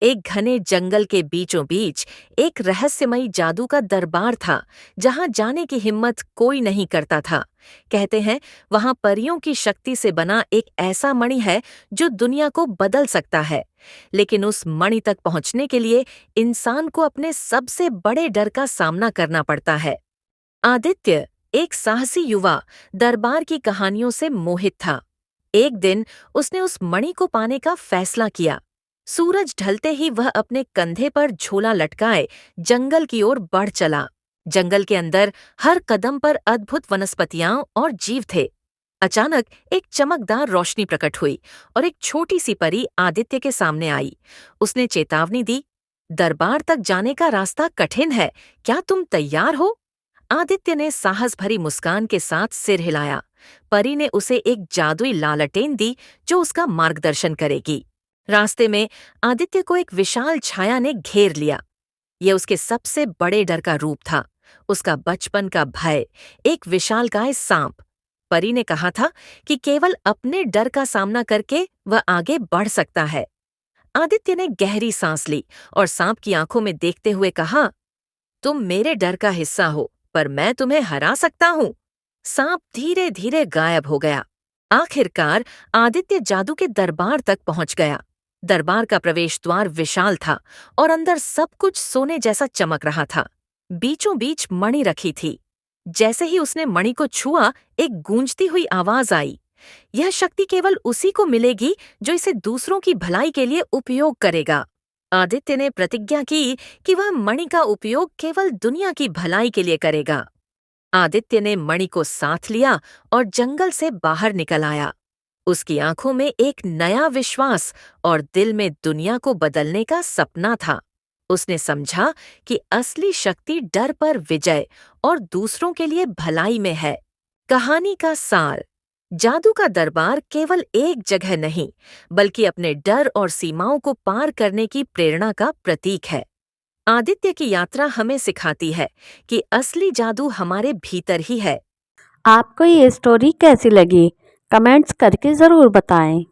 एक घने जंगल के बीचों बीच एक रहस्यमयी जादू का दरबार था, जहां जाने की हिम्मत कोई नहीं करता था। कहते हैं वहां परियों की शक्ति से बना एक ऐसा मणि है जो दुनिया को बदल सकता है। लेकिन उस मणि तक पहुंचने के लिए इंसान को अपने सबसे बड़े डर का सामना करना पड़ता है। आदित्य, एक साहसी युवा, दरबार की कहानियों से मोहित था। एक दिन उसने उस मणि को पाने का फैसला किया। सूरज ढलते ही वह अपने कंधे पर झोला लटकाए जंगल की ओर बढ़ चला। जंगल के अंदर हर कदम पर अद्भुत वनस्पतियां और जीव थे। अचानक एक चमकदार रोशनी प्रकट हुई और एक छोटी सी परी आदित्य के सामने आई। उसने चेतावनी दी, दरबार तक जाने का रास्ता कठिन है, क्या तुम तैयार हो? आदित्य ने साहस भरी मुस्कान के साथ सिर हिलाया। परी ने उसे एक जादुई लालटेन दी जो उसका मार्गदर्शन करेगी। रास्ते में आदित्य को एक विशाल छाया ने घेर लिया। यह उसके सबसे बड़े डर का रूप था, उसका बचपन का भय, एक विशालकाय सांप। परी ने कहा था कि केवल अपने डर का सामना करके वह आगे बढ़ सकता है। आदित्य ने गहरी सांस ली और सांप की आंखों में देखते हुए कहा, तुम मेरे डर का हिस्सा हो, पर मैं तुम्हें हरा सकता हूँ। सांप धीरे धीरे गायब हो गया। आखिरकार आदित्य जादू के दरबार तक पहुंच गया। दरबार का प्रवेश द्वार विशाल था और अंदर सब कुछ सोने जैसा चमक रहा था। बीचों बीच मणि रखी थी। जैसे ही उसने मणि को छुआ, एक गूंजती हुई आवाज आई। यह शक्ति केवल उसी को मिलेगी जो इसे दूसरों की भलाई के लिए उपयोग करेगा। आदित्य ने प्रतिज्ञा की कि वह मणि का उपयोग केवल दुनिया की भलाई के लिए करेगा। आदित्य ने मणि को साथ लिया और जंगल से बाहर निकल आया। उसकी आंखों में एक नया विश्वास और दिल में दुनिया को बदलने का सपना था। उसने समझा कि असली शक्ति डर पर विजय और दूसरों के लिए भलाई में है। कहानी का सार: जादू का दरबार केवल एक जगह नहीं, बल्कि अपने डर और सीमाओं को पार करने की प्रेरणा का प्रतीक है। आदित्य की यात्रा हमें सिखाती है कि असली जादू हमारे भीतर ही है। आपको ये स्टोरी कैसी लगी? कमेंट्स करके ज़रूर बताएं।